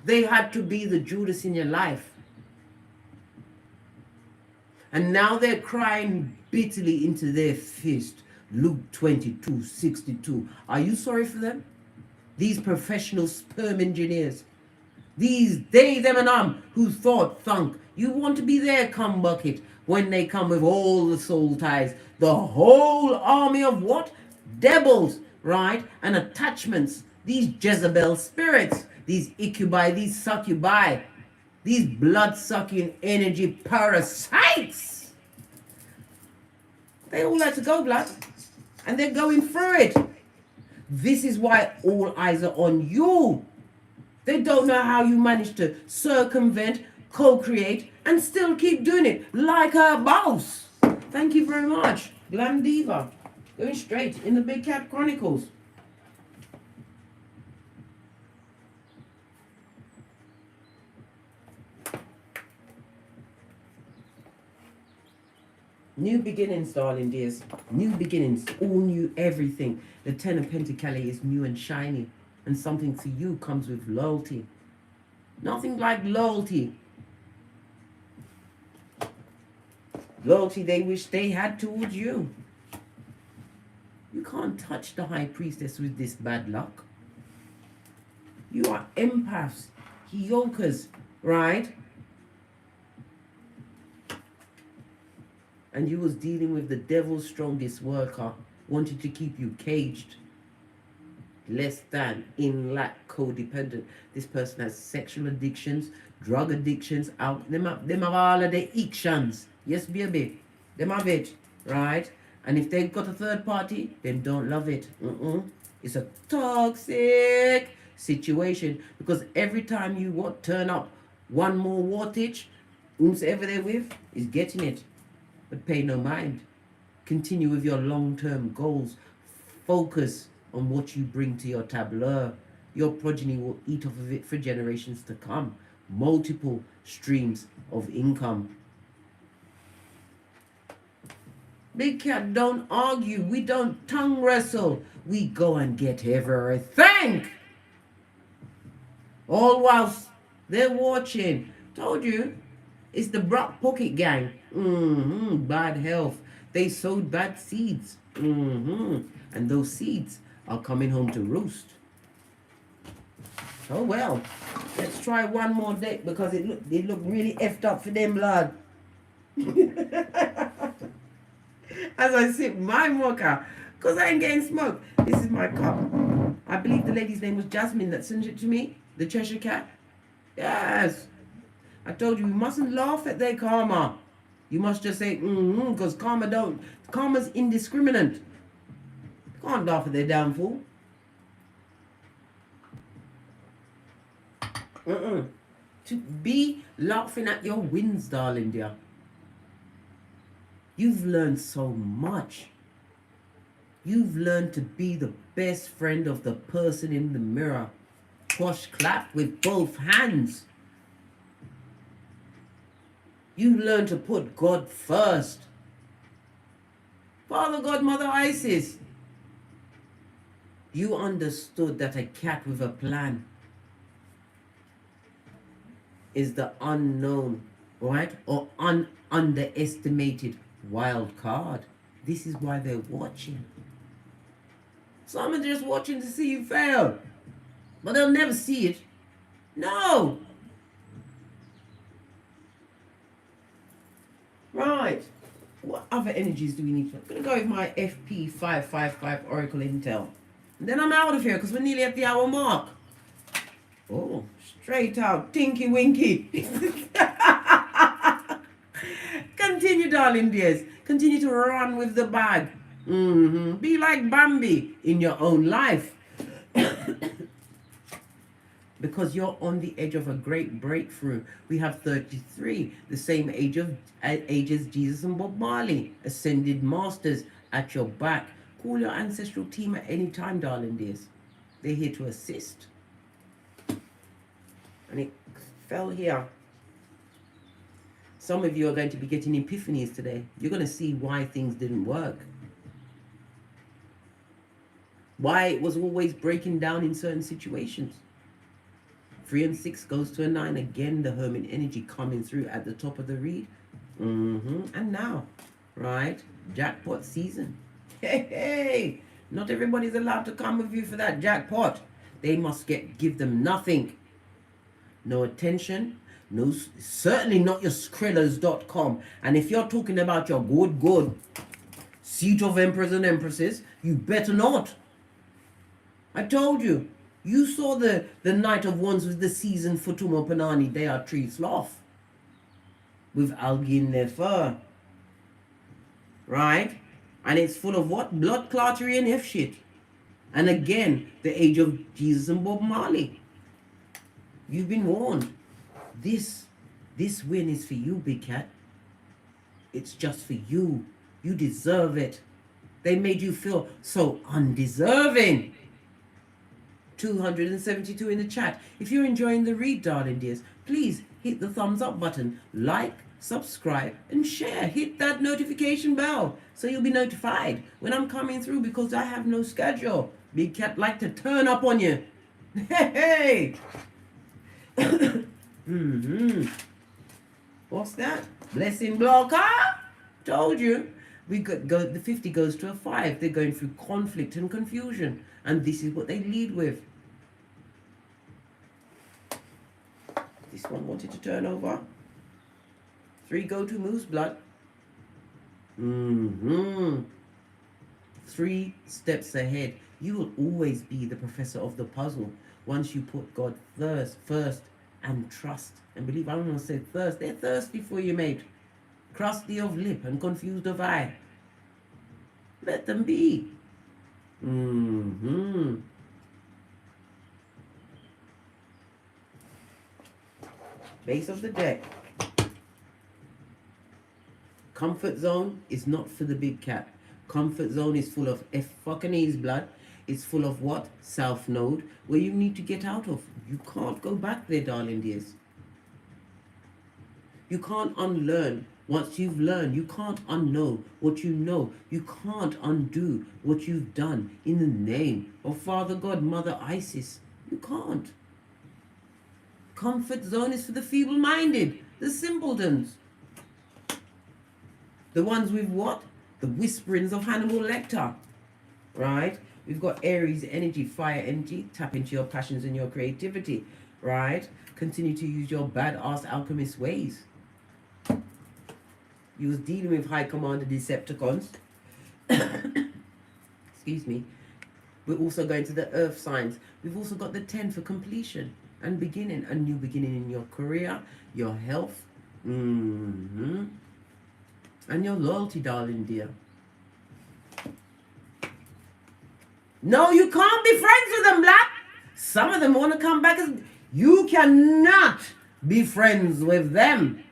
They had to be the Judas in your life. And now they're crying bitterly into their fist. Luke 22:62. Are you sorry for them? These professional sperm engineers. These they, them and who thought thunk. You want to be their cum bucket when they come with all the soul ties. The whole army of what? Devils, right? And attachments. These Jezebel spirits. These incubi, these succubi. These blood-sucking energy parasites. They all had to go, blood. And they're going through it. This is why all eyes are on you. They don't know how you manage to circumvent, co-create, and still keep doing it like a boss. Thank you very much. Glam Diva. Going straight in the Big Cat Chronicles. New beginnings, darling dears. New beginnings. All new everything. The Ten of Pentacles is new and shiny. And something for you comes with loyalty. Nothing like loyalty. Loyalty they wish they had towards you. You can't touch the High Priestess with this bad luck. You are empaths, Hierophants, right? And you was dealing with the devil's strongest worker, wanted to keep you caged. Less than, in lack, codependent. This person has sexual addictions, drug addictions, them have all of the addictions. Yes, baby. Them have it, right? And if they've got a third party, them don't love it. It's a toxic situation. Because every time you turn up one more wattage, whomsoever they're with is getting it. But pay no mind. Continue with your long-term goals. Focus on what you bring to your tableau. Your progeny will eat off of it for generations to come. Multiple streams of income. Big Cat, don't argue. We don't tongue wrestle. We go and get everything. All whilst they're watching. Told you. It's the Brock Pocket Gang. Bad health. They sowed bad seeds. And those seeds are coming home to roost. Oh well. Let's try one more deck because it looked really effed up for them, lad. As I sip my mocha. Because I ain't getting smoke. This is my cup. I believe the lady's name was Jasmine that sent it to me. The Cheshire Cat. Yes. I told you, you mustn't laugh at their karma. You must just say, because karma's indiscriminate. You can't laugh at their downfall. To be laughing at your wins, darling dear. You've learned so much. You've learned to be the best friend of the person in the mirror. Push clap with both hands. You learn to put God first. Father God, Mother Isis. You understood that a cat with a plan is the unknown, right? Or underestimated wild card. This is why they're watching. Some are just watching to see you fail. But they'll never see it. No. Right. What other energies do we need? I'm going to go with my FP555 Oracle Intel. And then I'm out of here because we're nearly at the hour mark. Oh, straight out. Tinky Winky. Continue, darling dears. Continue to run with the bag. Be like Bambi in your own life. Because you're on the edge of a great breakthrough. We have 33, the same age as Jesus and Bob Marley. Ascended masters at your back. Call your ancestral team at any time, darling dears. They're here to assist. And it fell here. Some of you are going to be getting epiphanies today. You're going to see why things didn't work. Why it was always breaking down in certain situations. 3 and 6 goes to a 9. Again, the Hermit energy coming through at the top of the read. And now, right? Jackpot season. Hey. Not everybody's allowed to come with you for that jackpot. They must give them nothing. No attention. No, certainly not your Skrillers.com. And if you're talking about your good seat of emperors and empresses, you better not. I told you. You saw the Knight of Wands with the seasoned Futuma Panani. They are tree sloth. With algae in their fur. Right? And it's full of what? Blood clottery and F shit. And again, the age of Jesus and Bob Marley. You've been warned. This win is for you, Big Cat. It's just for you. You deserve it. They made you feel so undeserving. 272 in the chat. If you're enjoying the read, darling dears, please hit the thumbs up button. Like, subscribe, and share. Hit that notification bell so you'll be notified when I'm coming through, because I have no schedule. Big Cat like to turn up on you. Hey! What's that? Blessing blocker? Told you. We could go. The 50 goes to a 5. They're going through conflict and confusion, and this is what they lead with. This one wanted to turn over. 3 go to moose blood. 3 steps ahead. You will always be the professor of the puzzle once you put God first and trust and believe. I don't want to say thirst. They're thirsty for you, mate. Crusty of lip and confused of eye. Let them be. Base of the deck. Comfort zone is not for the big cat. Comfort zone is full of fucking blood. It's full of what? Self-node, where you need to get out of. You can't go back there, darling dears. You can't unlearn once you've learned. You can't unknow what you know. You can't undo what you've done in the name of Father God, Mother Isis. You can't. Comfort zone is for the feeble-minded, the simpletons. The ones with what? The whisperings of Hannibal Lecter, right? We've got Aries energy, fire energy. Tap into your passions and your creativity, right? Continue to use your badass alchemist ways. You was dealing with High Commander Decepticons. Excuse me. We're also going to the earth signs. We've also got the 10 for completion and beginning. A new beginning in your career, your health, and your loyalty, darling dear. No, you can't be friends with them, Black. Some of them want to come back as... You cannot be friends with them.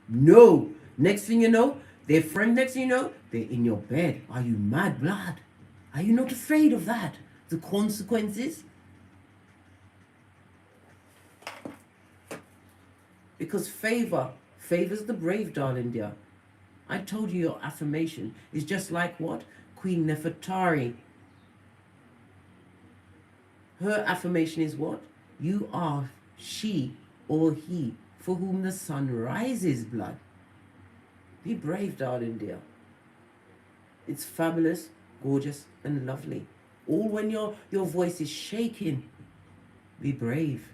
No. Next thing you know, they're friends. Next thing you know, they're in your bed. Are you mad, blood? Are you not afraid of that? The consequences? Because favors the brave, darling dear. I told you your affirmation is just like what? Queen Nefertari. Her affirmation is what? You are she or he for whom the sun rises, blood. Be brave, darling dear. It's fabulous, gorgeous, and lovely. All when your voice is shaking. Be brave.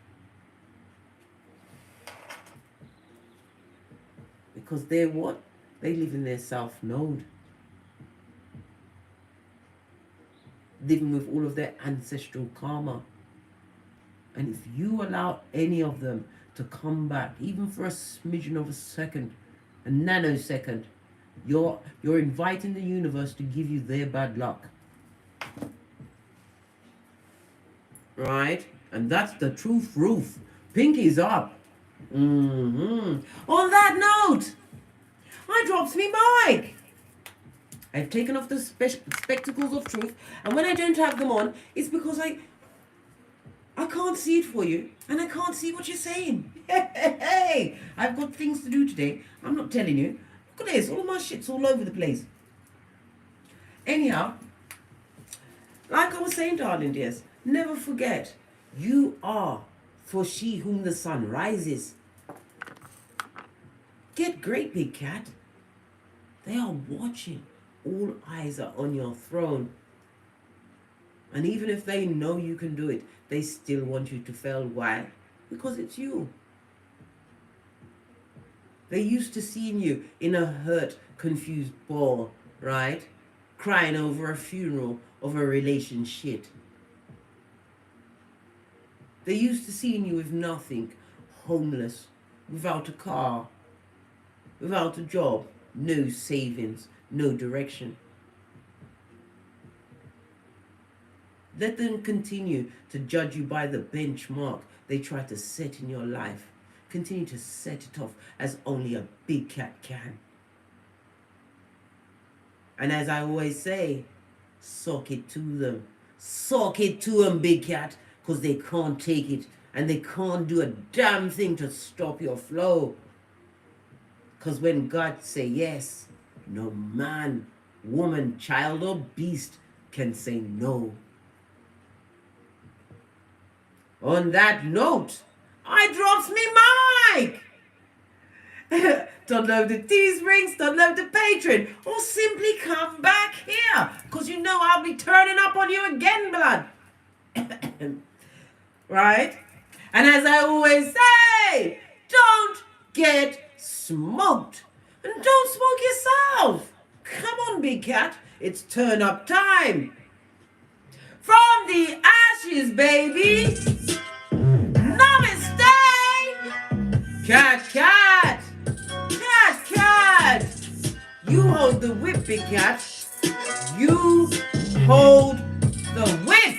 Because they're what? They live in their self-node. Living with all of their ancestral karma. And if you allow any of them to come back, even for a smidgen of a second, a nanosecond, you're inviting the universe to give you their bad luck. Right? And that's the truth roof. Pinky's up. On that note, I drops me mic. I've taken off the spectacles of truth, and when I don't have them on, it's because I can't see it for you, and I can't see what you're saying. Hey, I've got things to do today. I'm not telling you. Look at this, all of my shit's all over the place. Anyhow, like I was saying, darling dears, never forget, you are for she whom the sun rises. Get great, big cat. They are watching. All eyes are on your throne. And even if they know you can do it, they still want you to fail. Why? Because it's you. They're used to seeing you in a hurt, confused ball, right? Crying over a funeral of a relationship. They're used to seeing you with nothing, homeless, without a car, without a job, no savings, no direction. Let them continue to judge you by the benchmark they try to set in your life. Continue to set it off as only a big cat can. And as I always say, sock it to them. Sock it to them, big cat, because they can't take it and they can't do a damn thing to stop your flow. Because when God say yes, no man, woman, child, or beast can say no. On that note, I drops me mic. Don't love the Teesprings, don't love the Patreon, or simply come back here, because you know I'll be turning up on you again, blood. Right? And as I always say, don't get smoked. And don't smoke yourself. Come on, big cat. It's turn up time. From the ashes, baby. Namaste. Cat, cat. Cat, cat. You hold the whip, big cat. You hold the whip.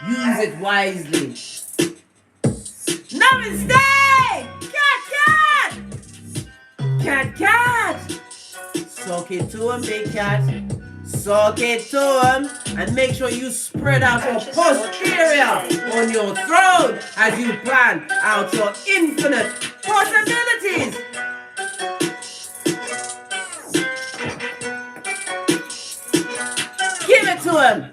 Use it wisely. Namaste! Cat, cat! Cat, cat! Soak it to him, big cat. Soak it to him. And make sure you spread out your posterior on your throne as you plan out your infinite possibilities. Give it to him.